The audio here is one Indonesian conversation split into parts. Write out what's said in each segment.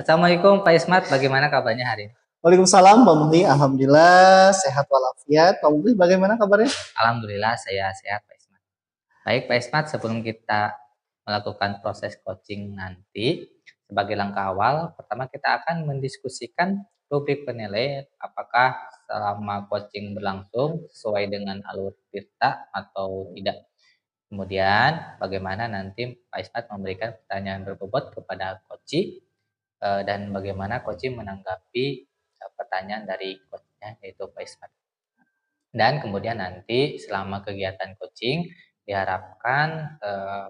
Assalamualaikum Pak Ismat, bagaimana kabarnya hari ini? Waalaikumsalam, Pak Muhli. Alhamdulillah sehat walafiat. Pak Muhli, bagaimana kabarnya? Alhamdulillah saya sehat Pak Ismat. Baik Pak Ismat, sebelum kita melakukan proses coaching nanti, sebagai langkah awal, pertama kita akan mendiskusikan rubrik penilai apakah selama coaching berlangsung sesuai dengan alur tirta atau tidak. Kemudian bagaimana nanti Pak Ismat memberikan pertanyaan berbobot kepada coach dan bagaimana coach menanggapi pertanyaan dari coachnya yaitu Pak Ismat. Dan kemudian nanti selama kegiatan coaching diharapkan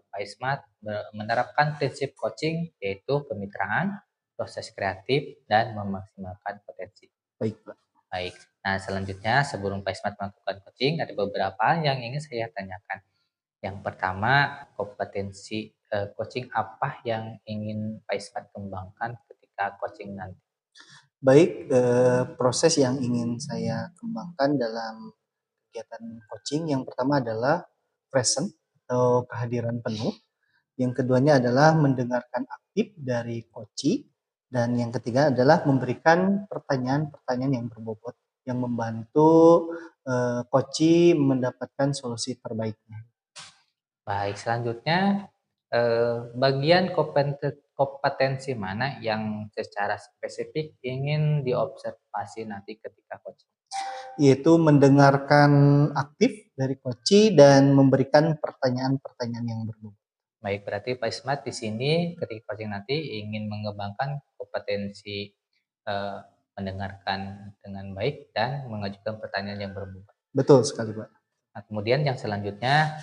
Pak Ismat menerapkan prinsip coaching yaitu kemitraan, proses kreatif, dan memaksimalkan potensi. Baik, Pak. Baik, nah selanjutnya sebelum Pak Ismat melakukan coaching ada beberapa yang ingin saya tanyakan. Yang pertama, kompetensi coaching apa yang ingin Pak Ismat kembangkan ketika coaching nanti? Baik, proses yang ingin saya kembangkan dalam kegiatan coaching yang pertama adalah present atau kehadiran penuh. Yang keduanya adalah mendengarkan aktif dari coach, dan yang ketiga adalah memberikan pertanyaan-pertanyaan yang berbobot yang membantu coach mendapatkan solusi terbaiknya. Baik, selanjutnya bagian kompetensi mana yang secara spesifik ingin diobservasi nanti ketika coaching? Yaitu mendengarkan aktif dari coach dan memberikan pertanyaan-pertanyaan yang berbobot. Baik, berarti Pak Ismat di sini ketika coaching nanti ingin mengembangkan kompetensi eh, mendengarkan dengan baik dan mengajukan pertanyaan yang berbobot. Betul sekali, Pak. Nah, kemudian yang selanjutnya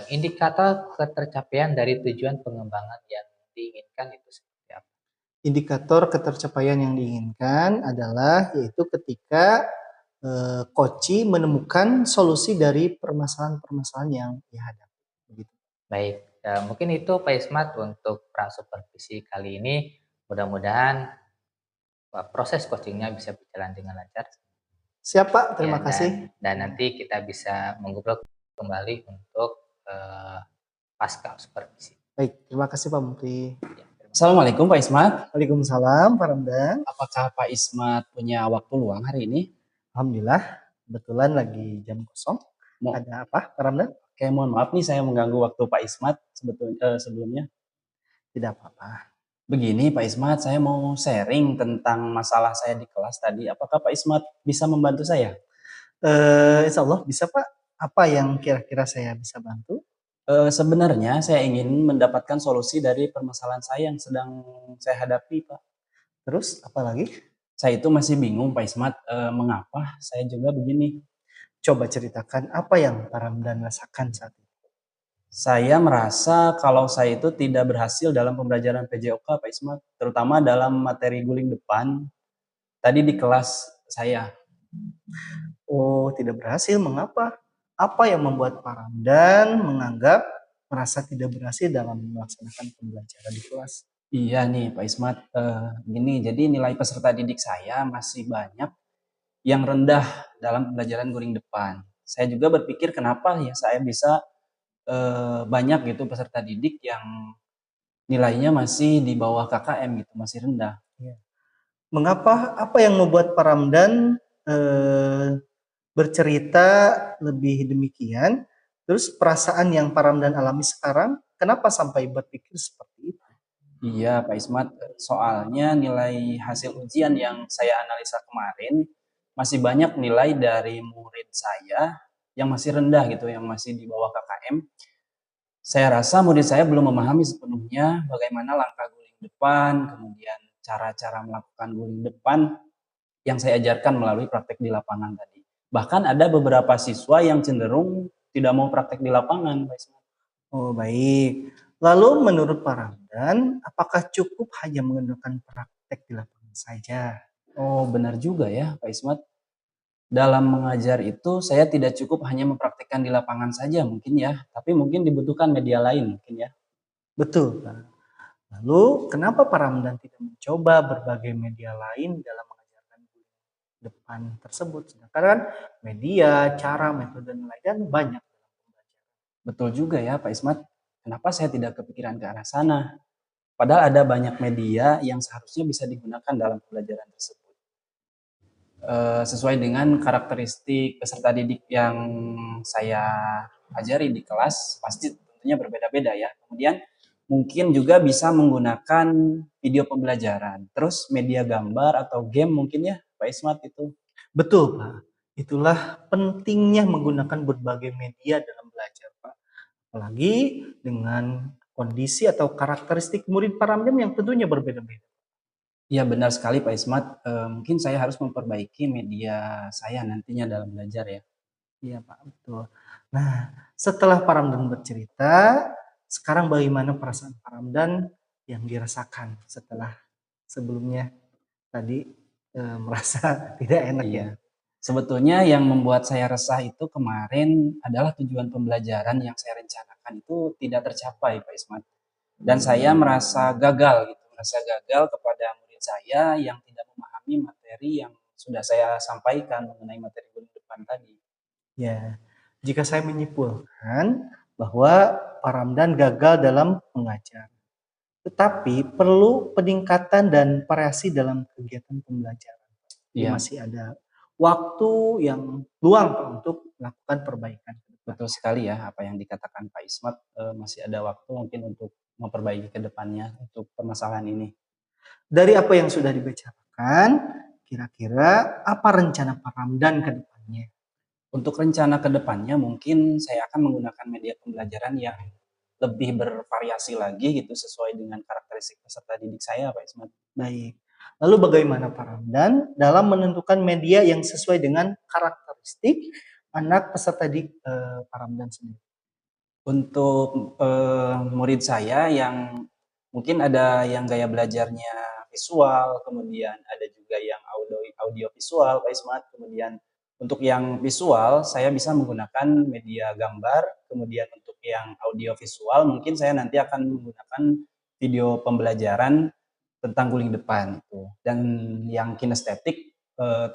indikator ketercapaian dari tujuan pengembangan yang diinginkan itu seperti apa? Indikator ketercapaian yang diinginkan adalah yaitu ketika coach menemukan solusi dari permasalahan-permasalahan yang dihadapi. Begitu. Baik, mungkin itu Pak Ismat untuk pra-supervisi kali ini. Mudah-mudahan proses coachingnya bisa berjalan dengan lancar. Siap, Pak. Ya, Terima kasih. dan nanti kita bisa mengobrol kembali untuk pasca supervisi. Baik, terima kasih Pak Mukti. Ya, Assalamualaikum Pak Ismat. Waalaikumsalam Pak Ramdan. Apakah Pak Ismat punya waktu luang hari ini? Alhamdulillah, kebetulan lagi jam kosong. Ada apa Pak Ramdan? Oke, mohon maaf nih saya mengganggu waktu Pak Ismat sebelumnya. Tidak apa-apa. Begini Pak Ismat, saya mau sharing tentang masalah saya di kelas tadi. Apakah Pak Ismat bisa membantu saya? Insya Allah bisa Pak. Apa yang kira-kira saya bisa bantu? Sebenarnya saya ingin mendapatkan solusi dari permasalahan saya yang sedang saya hadapi, Pak. Terus apa lagi? Saya itu masih bingung Pak Ismat, mengapa saya juga begini. Coba ceritakan apa yang Pak Ramdan rasakan saat ini. Saya merasa kalau saya itu tidak berhasil dalam pembelajaran PJOK Pak Ismat, terutama dalam materi guling depan tadi di kelas saya. Oh, tidak berhasil. Mengapa? Apa yang membuat Pak Ramdan menganggap merasa tidak berhasil dalam melaksanakan pembelajaran di kelas? Iya nih Pak Ismat, gini, jadi nilai peserta didik saya masih banyak yang rendah dalam pembelajaran guling depan. Saya juga berpikir kenapa ya saya bisa banyak gitu peserta didik yang nilainya masih di bawah KKM gitu, masih rendah. Ya. Mengapa? Apa yang membuat Pak Ramdan bercerita lebih demikian? Terus perasaan yang Pak Ramdan alami sekarang, kenapa sampai berpikir seperti itu? Iya Pak Ismat, soalnya nilai hasil ujian yang saya analisa kemarin masih banyak nilai dari murid saya yang masih rendah gitu, yang masih di bawah KKM. Saya rasa murid saya belum memahami sepenuhnya bagaimana langkah guling depan, kemudian cara-cara melakukan guling depan yang saya ajarkan melalui praktek di lapangan tadi. Bahkan ada beberapa siswa yang cenderung tidak mau praktek di lapangan, Pak Ismat. Oh, baik. Lalu menurut Pak Ramdan, apakah cukup hanya menggunakan praktek di lapangan saja? Oh, benar juga ya, Pak Ismat. Dalam mengajar itu saya tidak cukup hanya mempraktekkan di lapangan saja mungkin ya, tapi mungkin dibutuhkan media lain mungkin ya. Betul, Pak. Lalu kenapa Pak Ramdan tidak mencoba berbagai media lain dalam mengajarkan guling depan tersebut? Sedangkan kan media, cara, metode, dan lain-lain banyak dalam pembelajaran. Betul juga ya Pak Ismat. Kenapa saya tidak kepikiran ke arah sana? Padahal ada banyak media yang seharusnya bisa digunakan dalam pembelajaran tersebut. Sesuai dengan karakteristik peserta didik yang saya ajari di kelas, pasti tentunya berbeda-beda ya. Kemudian mungkin juga bisa menggunakan video pembelajaran, terus media gambar atau game mungkin ya, Pak Ismat itu. Betul, Pak. Itulah pentingnya menggunakan berbagai media dalam belajar, Pak. Apalagi dengan kondisi atau karakteristik murid Paramdam yang tentunya berbeda-beda. Iya benar sekali Pak Ismat, mungkin saya harus memperbaiki media saya nantinya dalam belajar ya. Iya, Pak, betul. Nah, setelah Paramdan bercerita, sekarang bagaimana perasaan Paramdan yang dirasakan setelah sebelumnya tadi merasa tidak enak ya? Iya. Sebetulnya yang membuat saya resah itu kemarin adalah tujuan pembelajaran yang saya rencanakan itu tidak tercapai Pak Ismat. Dan saya merasa gagal gitu, merasa gagal kepada murid saya yang tidak memahami materi yang sudah saya sampaikan mengenai materi bulan depan tadi. Ya, jika saya menyimpulkan bahwa Paramdan gagal dalam mengajar, tetapi perlu peningkatan dan variasi dalam kegiatan pembelajaran. Jadi Iya, masih ada waktu yang luang Pak, untuk melakukan perbaikan. betul sekali ya apa yang dikatakan Pak Ismat, masih ada waktu mungkin untuk memperbaiki ke depannya untuk permasalahan ini. Dari apa yang sudah dibicarakan, kira-kira apa rencana Pak Ramdan ke depannya? Untuk rencana ke depannya mungkin saya akan menggunakan media pembelajaran yang lebih bervariasi lagi gitu sesuai dengan karakteristik peserta didik saya Pak Ismat. Baik. Lalu bagaimana Pak Ramdan dalam menentukan media yang sesuai dengan karakteristik anak peserta didik Pak Ramdan sendiri? Untuk, murid saya yang mungkin ada yang gaya belajarnya visual, kemudian ada juga yang audio visual Pak Ismat, kemudian untuk yang visual saya bisa menggunakan media gambar, kemudian untuk yang audio visual mungkin saya nanti akan menggunakan video pembelajaran tentang guling depan itu. Dan yang kinestetik,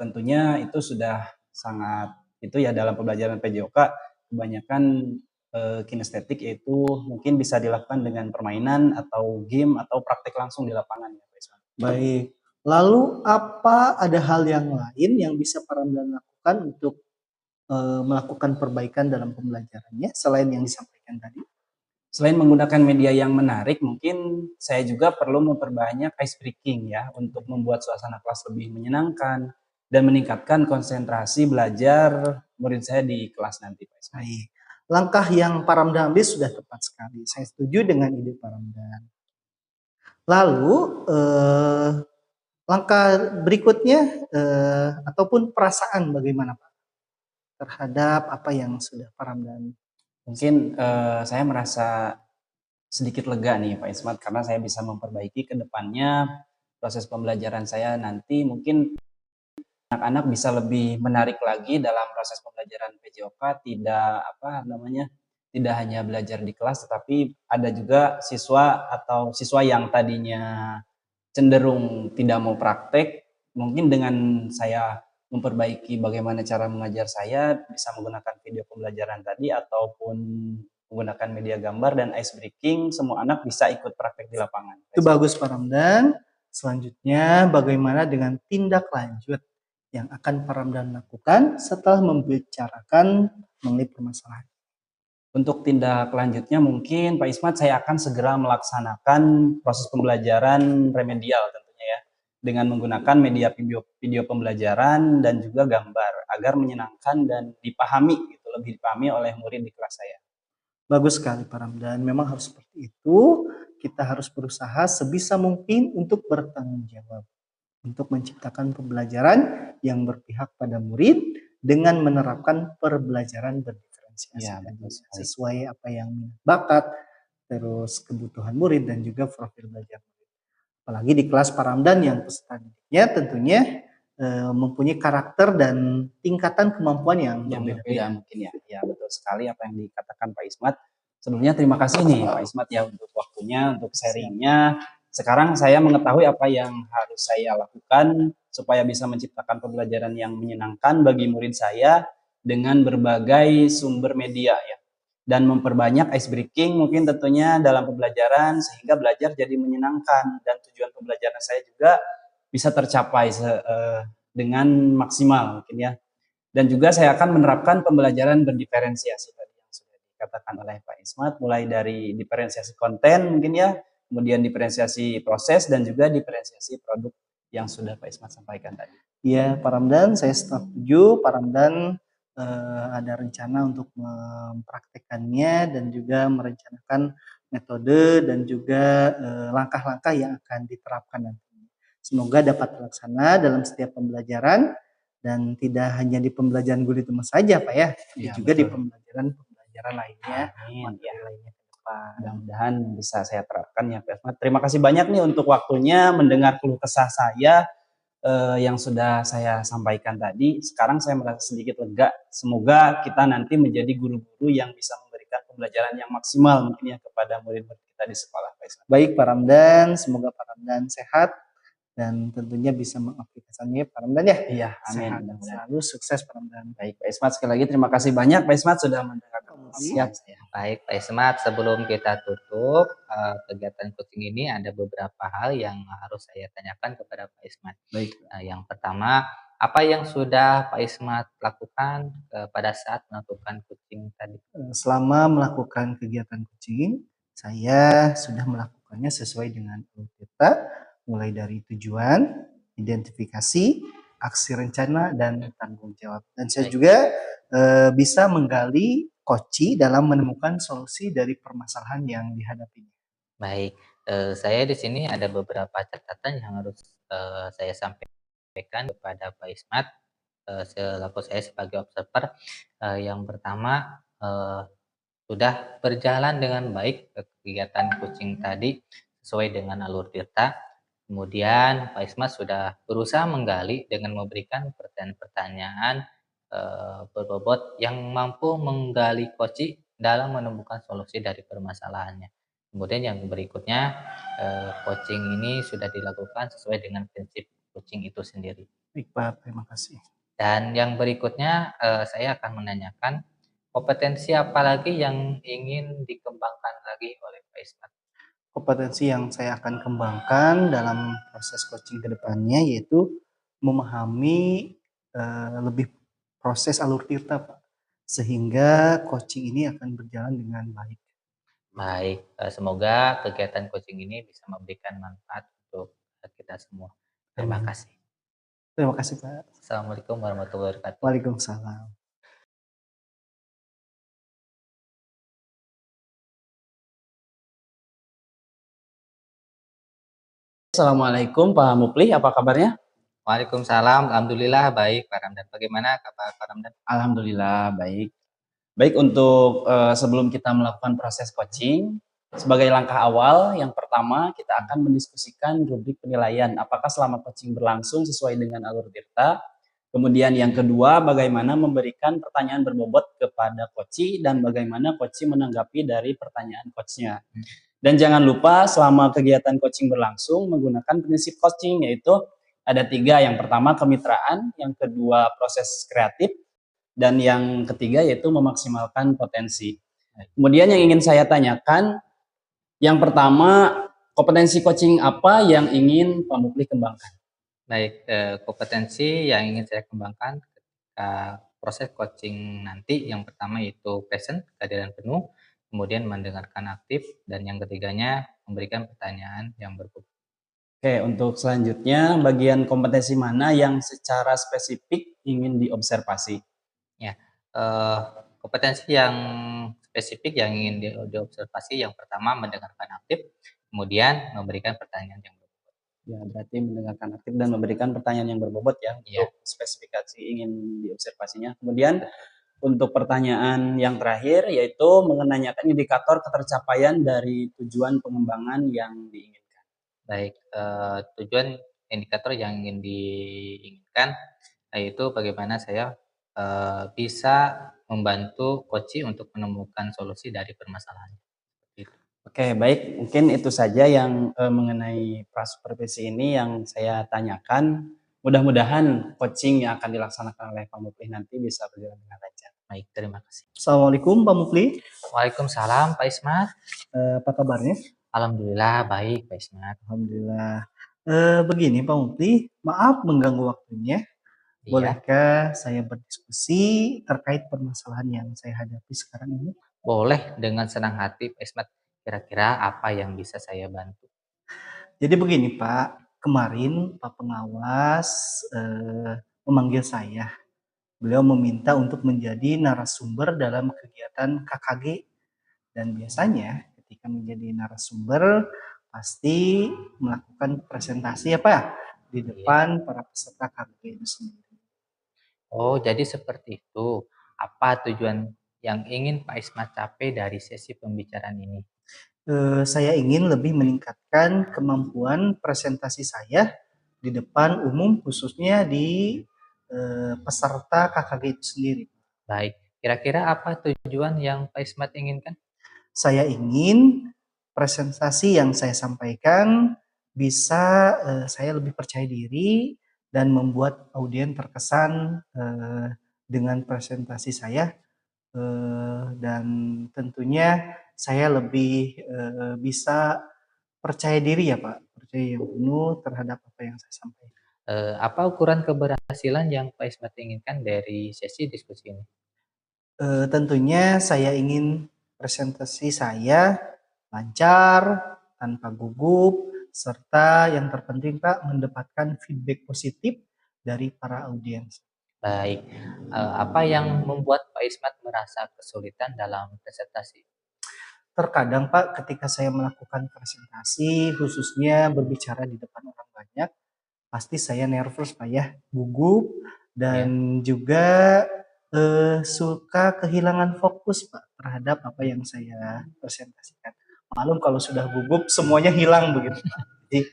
tentunya itu sudah sangat itu ya dalam pembelajaran PJOK kebanyakan kinestetik yaitu mungkin bisa dilakukan dengan permainan atau game atau praktek langsung di lapangan ya Pak Isman. Baik. Lalu apa ada hal yang lain yang bisa Pak Ramdan lakukan untuk melakukan perbaikan dalam pembelajarannya selain yang disampaikan tadi? Selain menggunakan media yang menarik, mungkin saya juga perlu memperbanyak ice breaking ya untuk membuat suasana kelas lebih menyenangkan dan meningkatkan konsentrasi belajar murid saya di kelas nanti Pak Isman. Baik. Langkah yang Pak Ramdan ambil sudah tepat sekali. Saya setuju dengan ide Pak Ramdan. Lalu langkah berikutnya ataupun perasaan bagaimana Pak terhadap apa yang sudah Pak Ramdan? Mungkin saya merasa sedikit lega nih Pak Ismat karena saya bisa memperbaiki ke depannya proses pembelajaran saya nanti mungkin anak-anak bisa lebih menarik lagi dalam proses pembelajaran PJOK, tidak apa namanya, tidak hanya belajar di kelas tetapi ada juga siswa atau siswa yang tadinya cenderung tidak mau praktek, mungkin dengan saya memperbaiki bagaimana cara mengajar saya, bisa menggunakan video pembelajaran tadi ataupun menggunakan media gambar dan ice breaking, semua anak bisa ikut praktek di lapangan. Itu bagus Pak Ramdan. Selanjutnya bagaimana dengan tindak lanjut yang akan Pak Ramdan lakukan setelah membicarakan mengenai permasalahan? Untuk tindak lanjutnya mungkin Pak Ismat saya akan segera melaksanakan proses pembelajaran remedial tentunya ya, dengan menggunakan media video pembelajaran dan juga gambar agar menyenangkan dan dipahami gitu, lebih dipahami oleh murid di kelas saya. Bagus sekali Pak Ramdan. Memang harus seperti itu. Kita harus berusaha sebisa mungkin untuk bertanggung jawab. Untuk menciptakan pembelajaran yang berpihak pada murid dengan menerapkan perbelajaran berdiferensiasi Iya, tadi, betul sekali. sesuai apa yang minat bakat, terus kebutuhan murid dan juga profil belajar murid. Apalagi di kelas Pak Ramdan yang peserta didiknya tentunya mempunyai karakter dan tingkatan kemampuan yang Yang berbeda berbeda-beda. mungkin ya. Ya, betul sekali apa yang dikatakan Pak Ismat. Sebelumnya terima kasih nih Pak Ismat ya untuk waktunya, untuk sharingnya. Sekarang saya mengetahui apa yang harus saya lakukan supaya bisa menciptakan pembelajaran yang menyenangkan bagi murid saya dengan berbagai sumber media ya. dan memperbanyak ice breaking mungkin tentunya dalam pembelajaran sehingga belajar jadi menyenangkan dan tujuan pembelajaran saya juga bisa tercapai dengan maksimal mungkin ya. Dan juga saya akan menerapkan pembelajaran berdiferensiasi tadi yang sudah dikatakan oleh Pak Ismat, mulai dari diferensiasi konten mungkin ya, kemudian diferensiasi proses dan juga diferensiasi produk yang sudah Pak Ismat sampaikan tadi. Iya, Pak Ramdan, saya setuju. Pak Ramdan ada rencana untuk mempraktekannya dan juga merencanakan metode dan juga langkah-langkah yang akan diterapkan nanti. Semoga dapat terlaksana dalam setiap pembelajaran dan tidak hanya di pembelajaran gulitama saja, Pak ya, Iya, juga di betul. pembelajaran lainnya, Amin, ya. materi lainnya ke depan. Mudah-mudahan bisa saya terapkan ya Pak Ismat. Terima kasih banyak nih untuk waktunya mendengar keluh kesah saya yang sudah saya sampaikan tadi. Sekarang saya merasa sedikit lega. Semoga kita nanti menjadi guru-guru yang bisa memberikan pembelajaran yang maksimal mungkin ya kepada murid-murid kita di sekolah Pak Ismat. Baik Pak Ramdan, semoga Pak Ramdan sehat dan tentunya bisa mengaplikasikannya Pak Ramdan ya. Iya, amin. Sehat, selalu sukses Pak Ramdan. Baik Pak Ismat, sekali lagi terima kasih banyak Pak Ismat sudah mendengarkan. Siap. Baik, Pak Ismat, sebelum kita tutup kegiatan coaching ini ada beberapa hal yang harus saya tanyakan kepada Pak Ismat. Baik. Yang pertama, apa yang sudah Pak Ismat lakukan pada saat melakukan coaching tadi? Selama melakukan kegiatan coaching, saya sudah melakukannya sesuai dengan alur kita, mulai dari tujuan, identifikasi, aksi rencana, dan tanggung jawab. Dan saya Baik. juga bisa menggali koci dalam menemukan solusi dari permasalahan yang dihadapinya. Baik, saya di sini ada beberapa catatan yang harus saya sampaikan kepada Pak Ismat selaku saya sebagai observer. Yang pertama, sudah berjalan dengan baik kegiatan coaching tadi sesuai dengan alur tirta. Kemudian Pak Ismat sudah berusaha menggali dengan memberikan pertanyaan-pertanyaan berbobot yang mampu menggali koci dalam menemukan solusi dari permasalahannya. Kemudian yang berikutnya, coaching ini sudah dilakukan sesuai dengan prinsip coaching itu sendiri. Baik Pak, terima kasih. Dan yang berikutnya, saya akan menanyakan kompetensi apa lagi yang ingin dikembangkan lagi oleh Pak Ismat? Kompetensi yang saya akan kembangkan dalam proses coaching ke depannya yaitu memahami lebih proses alur tirta, Pak. Sehingga coaching ini akan berjalan dengan baik. Baik, semoga kegiatan coaching ini bisa memberikan manfaat untuk kita semua. Terima Amin. kasih. Terima kasih, Pak. Assalamualaikum warahmatullahi wabarakatuh. Waalaikumsalam. Assalamualaikum Pak Mupli, apa kabarnya? Waalaikumsalam, alhamdulillah baik Pak Ramdan. Bagaimana kabar Pak Ramdan? Alhamdulillah baik. Baik, untuk sebelum kita melakukan proses coaching, sebagai langkah awal, yang pertama kita akan mendiskusikan rubrik penilaian. Apakah selama coaching berlangsung sesuai dengan alur tirta? Kemudian yang kedua, bagaimana memberikan pertanyaan berbobot kepada coach dan bagaimana coach menanggapi dari pertanyaan coachnya. Dan jangan lupa selama kegiatan coaching berlangsung menggunakan prinsip coaching, yaitu ada 3. Yang pertama kemitraan, yang kedua proses kreatif, dan yang ketiga yaitu memaksimalkan potensi. Kemudian yang ingin saya tanyakan, yang pertama kompetensi coaching apa yang ingin Pak Mupli kembangkan? Baik, kompetensi yang ingin saya kembangkan ketika proses coaching nanti yang pertama itu present, kehadiran penuh, kemudian mendengarkan aktif, dan yang ketiganya memberikan pertanyaan yang berbobot. Oke, untuk selanjutnya bagian kompetensi mana yang secara spesifik ingin diobservasi? Ya, kompetensi yang spesifik yang ingin diobservasi yang pertama mendengarkan aktif, kemudian memberikan pertanyaan yang berbobot. Ya, berarti mendengarkan aktif dan memberikan pertanyaan yang berbobot ya Iya. untuk spesifikasi ingin diobservasinya. Kemudian untuk pertanyaan yang terakhir yaitu menanyakan indikator ketercapaian dari tujuan pengembangan yang diinginkan. Baik, tujuan indikator yang ingin diinginkan yaitu bagaimana saya bisa membantu coach untuk menemukan solusi dari permasalahan. Oke, baik. Mungkin itu saja yang mengenai prasupervisi ini yang saya tanyakan. Mudah-mudahan coaching yang akan dilaksanakan oleh Pak Mupli nanti bisa berjalan dengan lancar. Baik, terima kasih. Assalamualaikum Pak Mufli. Waalaikumsalam Pak Ismat. Apa kabarnya? Alhamdulillah baik Pak Ismat. Alhamdulillah. Begini Pak Mufli, maaf mengganggu waktunya. Iya, Bolehkah saya berdiskusi terkait permasalahan yang saya hadapi sekarang ini? boleh dengan senang hati Pak Ismat. Kira-kira apa yang bisa saya bantu? Jadi begini Pak, kemarin Pak Pengawas memanggil saya. Beliau meminta untuk menjadi narasumber dalam kegiatan KKG. Dan biasanya ketika menjadi narasumber pasti melakukan presentasi apa ya di Iya. depan para peserta KKG itu sendiri. Oh, jadi seperti itu. Apa tujuan yang ingin Pak Ismat capai dari sesi pembicaraan ini? Saya ingin lebih meningkatkan kemampuan presentasi saya di depan umum khususnya di peserta KKG itu sendiri. Baik, kira-kira apa tujuan yang Pak Ismat inginkan? Saya ingin presentasi yang saya sampaikan bisa saya lebih percaya diri dan membuat audiens terkesan dengan presentasi saya dan tentunya saya lebih bisa percaya diri ya Pak, percaya yang penuh terhadap apa yang saya sampaikan. Apa ukuran keberhasilan yang Pak Ismat inginkan dari sesi diskusi ini? Tentunya saya ingin presentasi saya lancar, tanpa gugup, serta yang terpenting Pak mendapatkan feedback positif dari para audiens. Baik, apa yang membuat Pak Ismat merasa kesulitan dalam presentasi? Terkadang Pak ketika saya melakukan presentasi khususnya berbicara di depan orang banyak, pasti saya nervous Pak ya, gugup Ya, dan juga suka kehilangan fokus Pak terhadap apa yang saya presentasikan. Maklum kalau sudah gugup semuanya hilang begitu Pak. Jadi baik,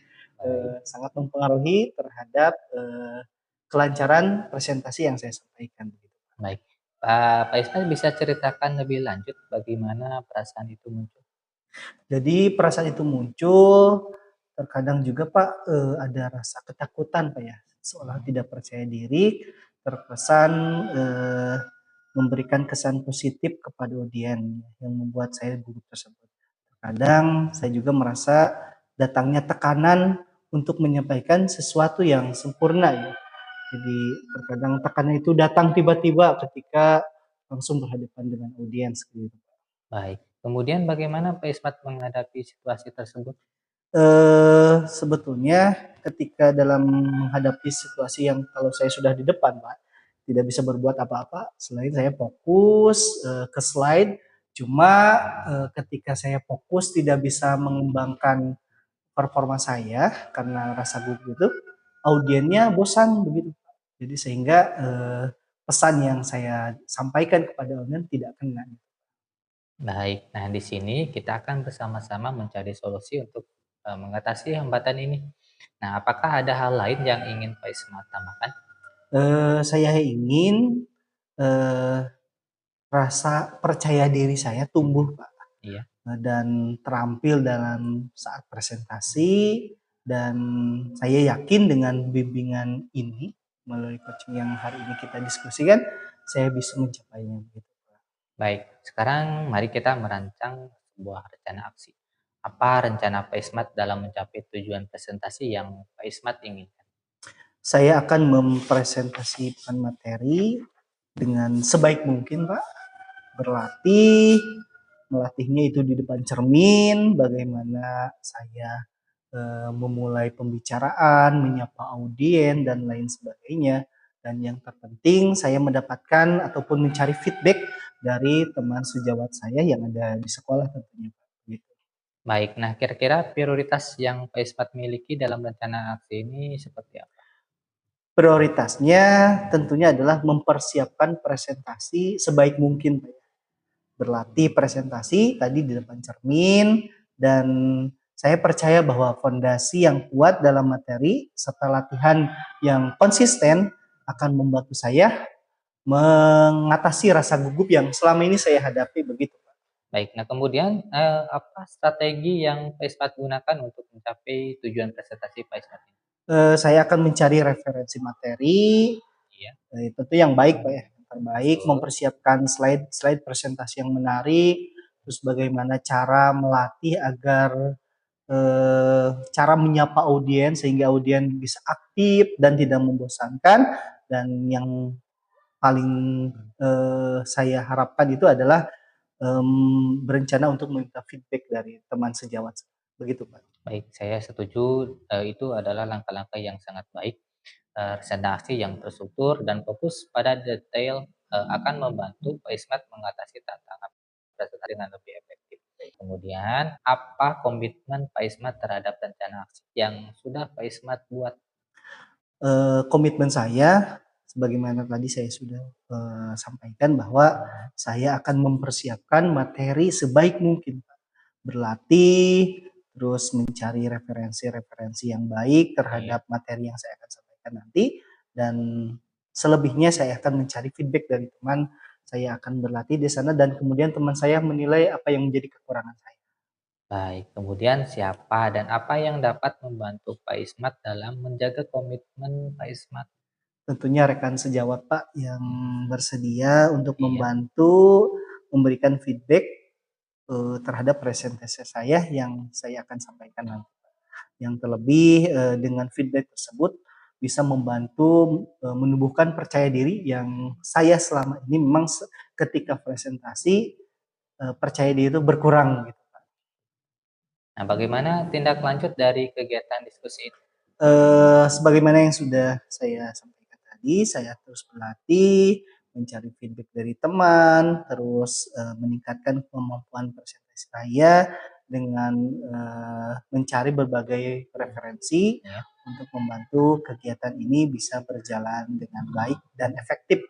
sangat mempengaruhi terhadap kelancaran presentasi yang saya sampaikan begitu. baik. Pak Ismat bisa ceritakan lebih lanjut bagaimana perasaan itu muncul? Jadi perasaan itu muncul, terkadang juga Pak, ada rasa ketakutan Pak ya, seolah tidak percaya diri, terkesan, memberikan kesan positif kepada audiens yang membuat saya gugup tersebut. Kadang saya juga merasa datangnya tekanan untuk menyampaikan sesuatu yang sempurna ya. Jadi terkadang tekanan itu datang tiba-tiba ketika langsung berhadapan dengan audiens gitu. Baik, kemudian bagaimana Pak Ismat menghadapi situasi tersebut? Sebetulnya ketika dalam menghadapi situasi yang kalau saya sudah di depan, Pak, tidak bisa berbuat apa-apa selain saya fokus, ke slide. Cuma, ketika saya fokus tidak bisa mengembangkan performa saya karena rasa gugup itu, audiennya bosan begitu, Pak. Jadi sehingga, pesan yang saya sampaikan kepada audiens tidak kena. Baik, nah di sini kita akan bersama-sama mencari solusi untuk mengatasi hambatan ini. Nah, apakah ada hal lain yang ingin Pak Ismat tambahkan? Saya ingin, eee, rasa percaya diri saya tumbuh, Pak. Iya, Dan terampil dalam saat presentasi dan saya yakin dengan bimbingan ini melalui coaching yang hari ini kita diskusikan, saya bisa mencapainya gitu. baik. Sekarang mari kita merancang sebuah rencana aksi. Apa rencana Pak Ismat dalam mencapai tujuan presentasi yang Pak Ismat inginkan? Saya akan mempresentasikan materi dengan sebaik mungkin, Pak. Berlatih, melatihnya itu di depan cermin, bagaimana saya memulai pembicaraan, menyapa audiens dan lain sebagainya. Dan yang terpenting saya mendapatkan ataupun mencari feedback dari teman sejawat saya yang ada di sekolah tentunya Pak. Gitu. Baik, nah kira-kira prioritas yang Pak Ismat miliki dalam rencana aksi ini seperti apa? Prioritasnya tentunya adalah mempersiapkan presentasi sebaik mungkin Pak. Berlatih presentasi tadi di depan cermin dan saya percaya bahwa fondasi yang kuat dalam materi serta latihan yang konsisten akan membantu saya mengatasi rasa gugup yang selama ini saya hadapi begitu. Baik, nah kemudian apa strategi yang Pak Ismat gunakan untuk mencapai tujuan presentasi Pak Ismat ini? Saya akan mencari referensi materi Iya, tentu yang baik Pak ya, yang terbaik, Betul. mempersiapkan slide presentasi yang menarik, terus bagaimana cara melatih agar cara menyapa audiens sehingga audiens bisa aktif dan tidak membosankan, dan yang paling saya harapkan itu adalah berencana untuk meminta feedback dari teman sejawat. Begitu, Pak. Baik, saya setuju, itu adalah langkah-langkah yang sangat baik. Rencana aksi yang terstruktur dan fokus pada detail, akan membantu Pak Ismat mengatasi tantangan presentasi dengan lebih efektif. Kemudian, apa komitmen Pak Ismat terhadap rencana aksi yang sudah Pak Ismat buat? Komitmen saya sebagaimana tadi saya sudah sampaikan bahwa saya akan mempersiapkan materi sebaik mungkin, Pak. Berlatih, terus mencari referensi-referensi yang baik terhadap materi yang saya akan sampaikan nanti, dan selebihnya saya akan mencari feedback dari teman. Saya akan berlatih di sana dan kemudian teman saya menilai apa yang menjadi kekurangan saya. Baik, kemudian siapa dan apa yang dapat membantu Pak Ismat dalam menjaga komitmen Pak Ismat? Tentunya rekan sejawat, Pak, yang bersedia untuk Iya, membantu memberikan feedback terhadap presentasi saya yang saya akan sampaikan nanti. Yang terlebih dengan feedback tersebut bisa membantu menumbuhkan percaya diri yang saya selama ini memang ketika presentasi percaya diri itu berkurang gitu. nah bagaimana tindak lanjut dari kegiatan diskusi itu? Sebagaimana yang sudah saya sampaikan tadi, saya terus berlatih, mencari feedback dari teman, terus meningkatkan kemampuan presentasi saya dengan mencari berbagai referensi Ya. untuk membantu kegiatan ini bisa berjalan dengan baik dan efektif.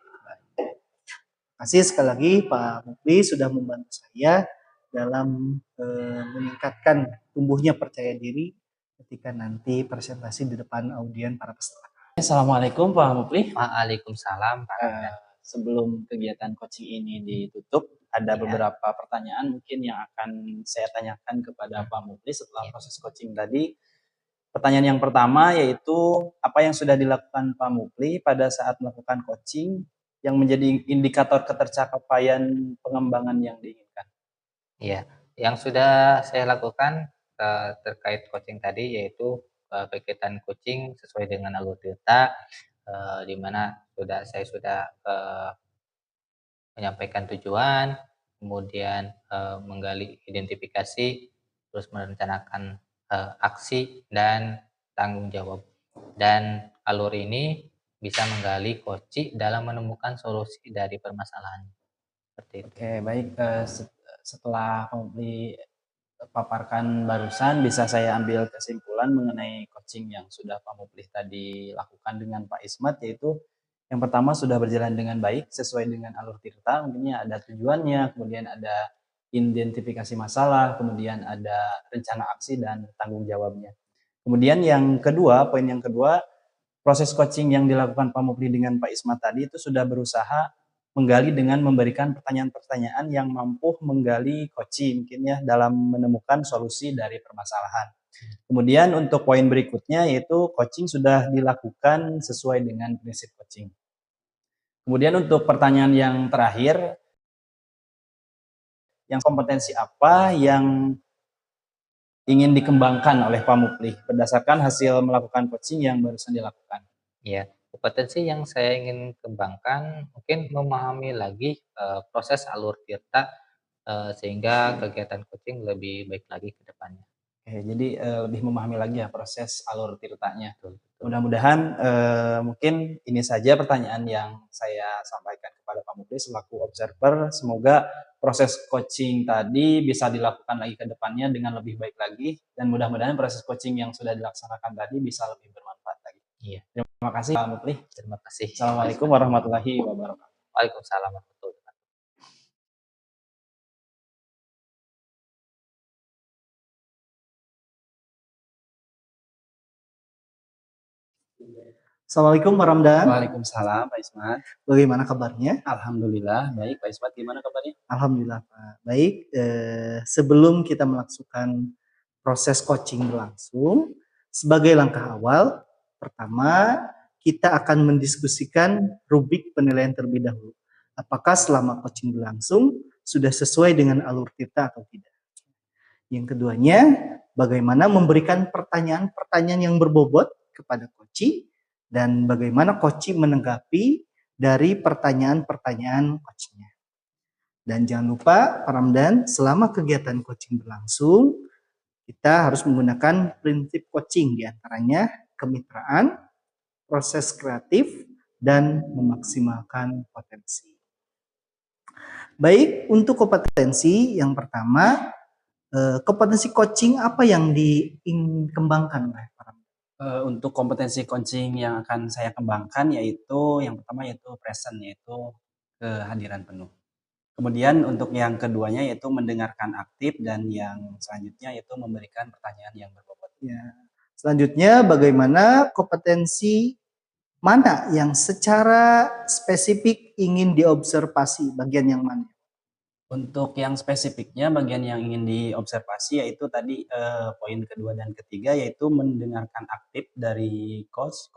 Terima kasih sekali lagi Pak Mukli sudah membantu saya dalam meningkatkan tumbuhnya percaya diri ketika nanti presentasi di depan audien para peserta. Assalamualaikum Pak Mupli. Waalaikumsalam, Pak Ramdan. Sebelum kegiatan coaching ini ditutup, ada Iya. beberapa pertanyaan mungkin yang akan saya tanyakan kepada Pak Mupli setelah Iya. proses coaching tadi. Pertanyaan yang pertama yaitu apa yang sudah dilakukan Pak Mupli pada saat melakukan coaching yang menjadi indikator ketercapaian pengembangan yang diinginkan? Iya, yang sudah saya lakukan, terkait coaching tadi yaitu, kegiatan coaching sesuai dengan alur cerita, di mana saya sudah, menyampaikan tujuan, kemudian, menggali identifikasi, terus merencanakan, aksi dan tanggung jawab. Dan alur ini bisa menggali kunci dalam menemukan solusi dari permasalahan, seperti itu. Oke, baik, setelah Pak Mupli paparkan barusan, bisa saya ambil kesimpulan mengenai coaching yang sudah Pak Muflih tadi lakukan dengan Pak Ismat, yaitu yang pertama sudah berjalan dengan baik sesuai dengan alur tirta, mungkinnya ada tujuannya, kemudian ada identifikasi masalah, kemudian ada rencana aksi dan tanggung jawabnya. Kemudian yang kedua, poin yang kedua, proses coaching yang dilakukan Pak Muflih dengan Pak Ismat tadi itu sudah berusaha menggali dengan memberikan pertanyaan-pertanyaan yang mampu menggali coaching mungkin ya dalam menemukan solusi dari permasalahan. Kemudian untuk poin berikutnya yaitu coaching sudah dilakukan sesuai dengan prinsip coaching. Kemudian untuk pertanyaan yang terakhir, yang kompetensi apa yang ingin dikembangkan oleh Pak Muflih berdasarkan hasil melakukan coaching yang barusan dilakukan? Ya, kompetensi yang saya ingin kembangkan mungkin memahami lagi, proses alur tirta, sehingga kegiatan coaching lebih baik lagi ke depannya. Oke, jadi lebih memahami lagi ya proses alur tirtanya. Betul betul. Mudah-mudahan mungkin ini saja pertanyaan yang saya sampaikan kepada Pak Mufli selaku observer. Semoga proses coaching tadi bisa dilakukan lagi ke depannya dengan lebih baik lagi dan mudah-mudahan proses coaching yang sudah dilaksanakan tadi bisa lebih bermanfaat lagi. Iya, Terima kasih Pak Mufli. terima kasih. Assalamualaikum warahmatullahi wabarakatuh. Waalaikumsalam warahmatullahi wabarakatuh. Assalamualaikum Pak Ramdan. Waalaikumsalam Pak Ismat. Bagaimana kabarnya? Alhamdulillah baik Pak Ismat, gimana kabarnya? Alhamdulillah Pak. Baik, sebelum kita melakukan proses coaching berlangsung, sebagai langkah awal, pertama kita akan mendiskusikan rubrik penilaian terlebih dahulu. apakah selama coaching berlangsung sudah sesuai dengan alur kita atau tidak. Yang keduanya, bagaimana memberikan pertanyaan-pertanyaan yang berbobot kepada coach dan bagaimana coach menanggapi dari pertanyaan-pertanyaan coachnya. Dan jangan lupa, Pak Ramdan, selama kegiatan coaching berlangsung, kita harus menggunakan prinsip coaching, diantaranya kemitraan, proses kreatif, dan memaksimalkan potensi. Baik, untuk kompetensi yang pertama, kompetensi coaching apa yang dikembangkan oleh Pak Ramdan? Untuk kompetensi coaching yang akan saya kembangkan yaitu yang pertama yaitu present, yaitu kehadiran penuh. Kemudian untuk yang keduanya yaitu mendengarkan aktif dan yang selanjutnya yaitu memberikan pertanyaan yang berbobot. Ya. Selanjutnya, bagaimana kompetensi mana yang secara spesifik ingin diobservasi, bagian yang mana? Untuk yang spesifiknya bagian yang ingin diobservasi yaitu tadi poin kedua dan ketiga yaitu mendengarkan aktif dari coach,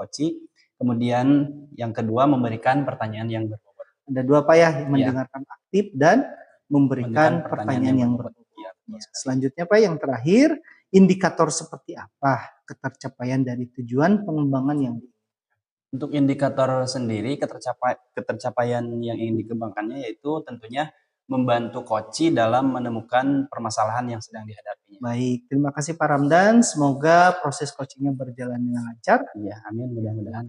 kemudian yang kedua memberikan pertanyaan yang berbobot. Ada dua Pak ya, mendengarkan aktif dan memberikan pertanyaan yang berbobot. Ya, Ya. Selanjutnya Pak, yang terakhir, indikator seperti apa ketercapaian dari tujuan pengembangan yang untuk indikator sendiri ketercapaian yang ingin dikembangkannya yaitu tentunya membantu coach dalam menemukan permasalahan yang sedang dihadapinya. Baik, terima kasih Pak Ramdan. Semoga proses coachingnya berjalan dengan lancar. Ya, amin, mudah-mudahan.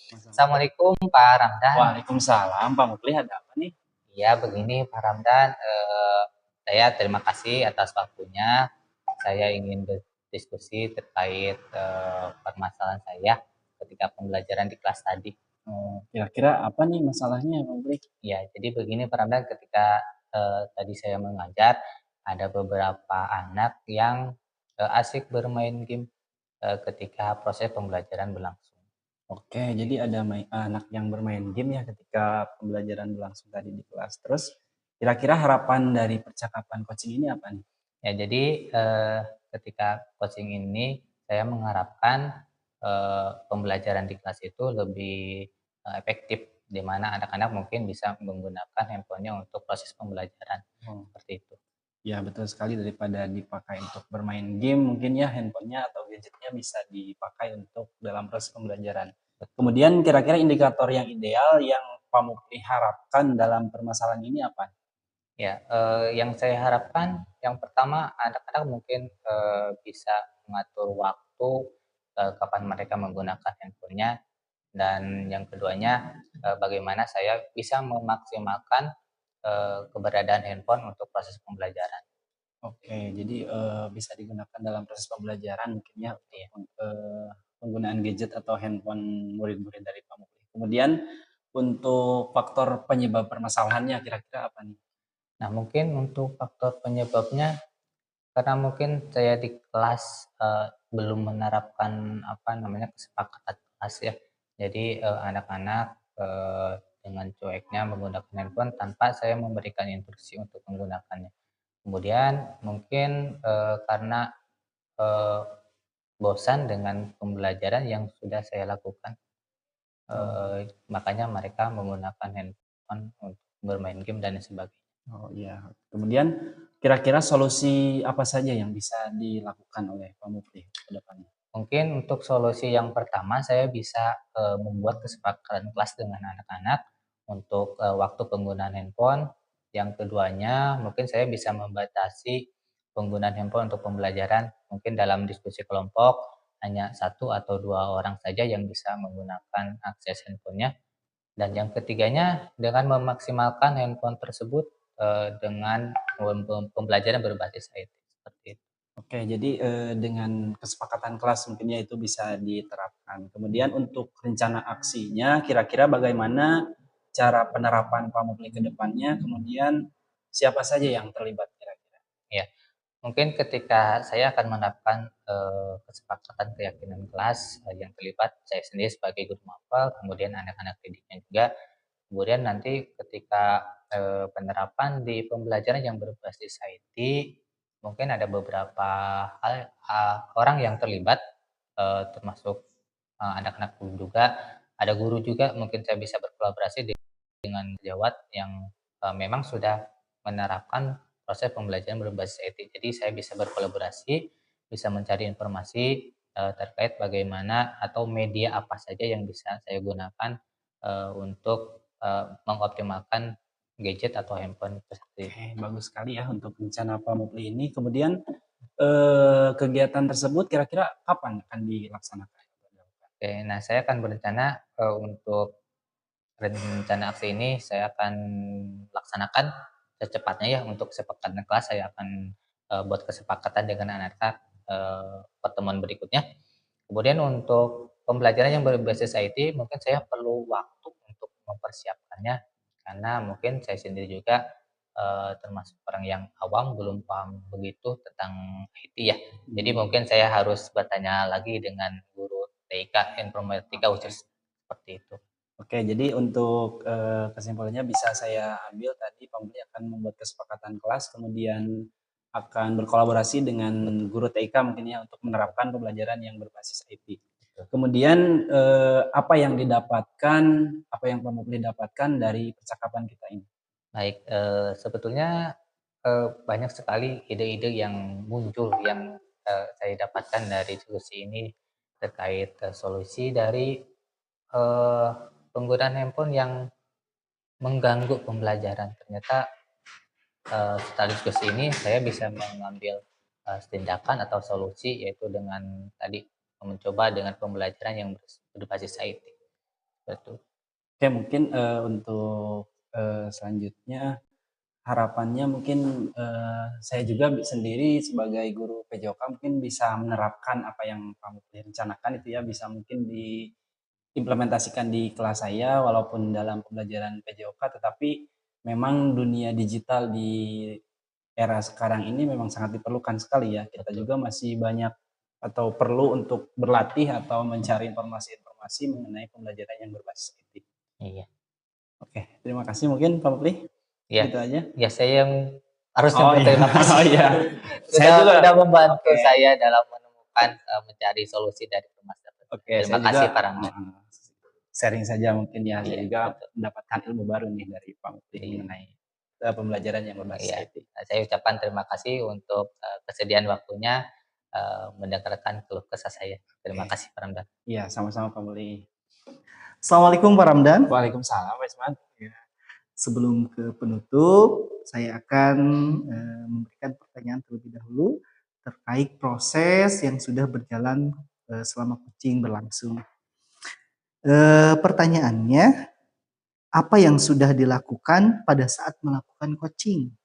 Assalamualaikum Pak Ramdan. Waalaikumsalam, Pak Mukli, ada apa nih? Ya, begini Pak Ramdan, saya terima kasih atas waktunya. Saya ingin berdiskusi terkait permasalahan saya ketika pembelajaran di kelas tadi. Kira-kira apa nih masalahnya, Pak Mukli? Ya, jadi begini Pak Ramdan, ketika tadi saya mengajar, ada beberapa anak yang asik bermain game ketika proses pembelajaran berlangsung. Oke, jadi ada anak yang bermain game ya ketika pembelajaran berlangsung tadi di kelas. Terus kira-kira harapan dari percakapan coaching ini apa nih? Ya, jadi ketika coaching ini saya mengharapkan pembelajaran di kelas itu lebih efektif, di mana anak-anak mungkin bisa menggunakan handphonenya untuk proses pembelajaran, seperti itu. Ya, betul sekali, daripada dipakai untuk bermain game mungkin ya handphonenya atau gadgetnya bisa dipakai untuk dalam proses pembelajaran. Kemudian kira-kira indikator yang ideal yang Pak Mukli harapkan dalam permasalahan ini apa? Ya, yang saya harapkan yang pertama anak-anak mungkin bisa mengatur waktu kapan mereka menggunakan handphonenya, dan yang keduanya bagaimana saya bisa memaksimalkan keberadaan handphone untuk proses pembelajaran. Oke, jadi bisa digunakan dalam proses pembelajaran mungkin ya penggunaan gadget atau handphone murid-murid dari Pak Mukli. Kemudian untuk faktor penyebab permasalahannya kira-kira apa nih? Nah, mungkin untuk faktor penyebabnya karena mungkin saya di kelas belum menerapkan kesepakatan kelas ya. Jadi anak-anak dengan cueknya menggunakan handphone tanpa saya memberikan instruksi untuk menggunakannya. Kemudian mungkin karena bosan dengan pembelajaran yang sudah saya lakukan, makanya mereka menggunakan handphone untuk bermain game dan sebagainya. Oh iya. Kemudian kira-kira solusi apa saja yang bisa dilakukan oleh Pak Mukli ke depannya? Mungkin untuk solusi yang pertama saya bisa membuat kesepakatan kelas dengan anak-anak untuk waktu penggunaan handphone. Yang keduanya mungkin saya bisa membatasi penggunaan handphone untuk pembelajaran. Mungkin dalam diskusi kelompok hanya 1 atau 2 orang saja yang bisa menggunakan akses handphonenya. Dan yang ketiganya dengan memaksimalkan handphone tersebut dengan pembelajaran berbasis IT, seperti itu. Oke, jadi dengan kesepakatan kelas mungkin ya itu bisa diterapkan. Kemudian untuk rencana aksinya kira-kira bagaimana cara penerapan Pak Mukli ke depannya, kemudian siapa saja yang terlibat kira-kira? Ya, mungkin ketika saya akan menerapkan kesepakatan keyakinan kelas yang terlibat saya sendiri sebagai guru mapel, kemudian anak-anak didiknya juga. Kemudian nanti ketika penerapan di pembelajaran yang berbasis IT, mungkin ada beberapa orang yang terlibat, termasuk anak-anak juga, ada guru juga, mungkin saya bisa berkolaborasi dengan sejawat yang memang sudah menerapkan proses pembelajaran berbasis IT. Jadi saya bisa berkolaborasi, bisa mencari informasi terkait bagaimana atau media apa saja yang bisa saya gunakan untuk mengoptimalkan gadget atau handphone itu sendiri. Oke, bagus sekali ya untuk rencana Pak Mufli ini. Kemudian kegiatan tersebut kira-kira kapan akan dilaksanakan? Oke, nah saya akan berencana untuk rencana aksi ini saya akan laksanakan secepatnya ya. Untuk kesepakatan kelas saya akan buat kesepakatan dengan anak-anak pertemuan berikutnya. Kemudian untuk pembelajaran yang berbasis IT mungkin saya perlu waktu untuk mempersiapkannya, karena mungkin saya sendiri juga termasuk orang yang awam, belum paham begitu tentang IT ya. Jadi mungkin saya harus bertanya lagi dengan guru TIK informatika khusus seperti itu. Oke, jadi untuk kesimpulannya bisa saya ambil tadi Pak Mufli akan membuat kesepakatan kelas, kemudian akan berkolaborasi dengan guru TIK mungkin ya untuk menerapkan pembelajaran yang berbasis IT. Kemudian apa yang Pak Mufli dapatkan dari percakapan kita ini? Baik, sebetulnya banyak sekali ide-ide yang muncul yang saya dapatkan dari diskusi ini terkait solusi dari eee, penggunaan handphone yang mengganggu pembelajaran. Ternyata setelah diskusi ini saya bisa mengambil tindakan atau solusi, yaitu dengan tadi mencoba dengan pembelajaran yang berbasis IT, betul. Oke, mungkin untuk selanjutnya harapannya mungkin saya juga sendiri sebagai guru PJOK mungkin bisa menerapkan apa yang Pak Mufli rencanakan itu ya, bisa mungkin diimplementasikan di kelas saya walaupun dalam pembelajaran PJOK, tetapi memang dunia digital di era sekarang ini memang sangat diperlukan sekali ya. Kita Betul. juga masih banyak atau perlu untuk berlatih atau mencari informasi-informasi mengenai pembelajaran yang berbasis IT. Iya. Oke, terima kasih mungkin Pak Mufli. Iya, Gitu aja. ya saya yang harusnya Oh iya, berterima kasih. oh iya. Saya Sudah juga sudah membantu oke. saya dalam menemukan mencari solusi dari permasalahan. Oke, Terima saya juga kasih Pak Ramdan. sharing saja mungkin ya. Saya Iya, juga betul. mendapatkan ilmu baru nih dari Pak Mufli Iya. mengenai pembelajaran yang berbasis Iya. IT. Nah, saya ucapkan terima kasih untuk kesediaan waktunya mendengarkan keluh kesah saya. Terima Oke. kasih Pak Ramdan. Iya, sama-sama Pak Mufli. Assalamualaikum Pak Ramdan. Waalaikumsalam, Pak Isman. Sebelum ke penutup, saya akan memberikan pertanyaan terlebih dahulu terkait proses yang sudah berjalan selama coaching berlangsung. Pertanyaannya, apa yang sudah dilakukan pada saat melakukan coaching?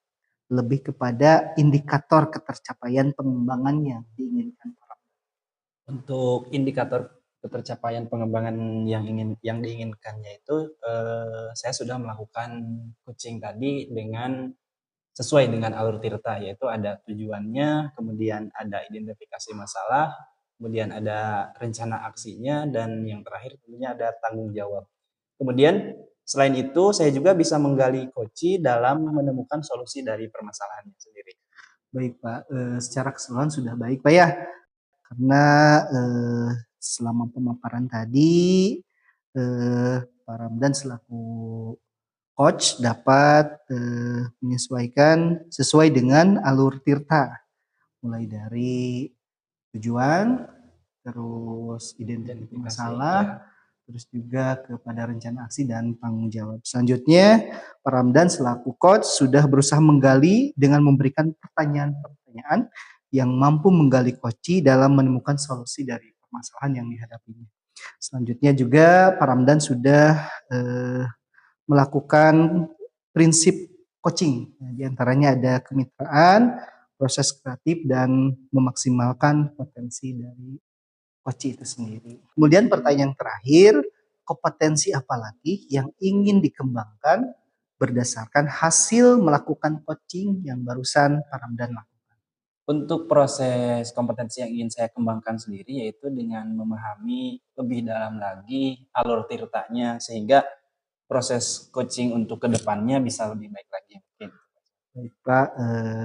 Lebih kepada indikator ketercapaian pengembangan yang diinginkan. Untuk indikator ketercapaian pengembangan yang diinginkannya itu saya sudah melakukan coaching tadi sesuai dengan alur tirta, yaitu ada tujuannya, kemudian ada identifikasi masalah, kemudian ada rencana aksinya, dan yang terakhir tentunya ada tanggung jawab. Kemudian selain itu saya juga bisa menggali coaching dalam menemukan solusi dari permasalahannya sendiri. Baik Pak, secara keseluruhan sudah baik Pak ya. Karena selama pemaparan tadi Pak Ramdan selaku coach dapat menyesuaikan sesuai dengan alur tirta, mulai dari tujuan, terus identifikasi masalah, ya. terus juga kepada rencana aksi dan tanggung jawab. Selanjutnya, Pak Ramdan selaku coach sudah berusaha menggali dengan memberikan pertanyaan-pertanyaan yang mampu menggali coach dalam menemukan solusi dari permasalahan yang dihadapinya. Selanjutnya juga Pak Ramdan sudah melakukan prinsip coaching. Di antaranya ada kemitraan, proses kreatif, dan memaksimalkan potensi dari coach itu sendiri. Kemudian pertanyaan terakhir, kompetensi apa lagi yang ingin dikembangkan berdasarkan hasil melakukan coaching yang barusan Pak Ramdan lakukan? Untuk proses kompetensi yang ingin saya kembangkan sendiri yaitu dengan memahami lebih dalam lagi alur tirtanya sehingga proses coaching untuk kedepannya bisa lebih baik lagi mungkin. Baik Pak,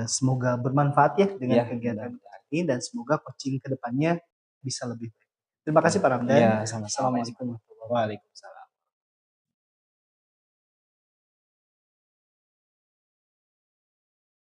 semoga bermanfaat ya dengan Ya, kegiatan mudah-mudahan. ini dan semoga coaching kedepannya bisa lebih baik. Terima kasih Pak Ramdan. Iya, sama-sama. Assalamualaikum warahmatullahi wabarakatuh. Waalaikumsalam.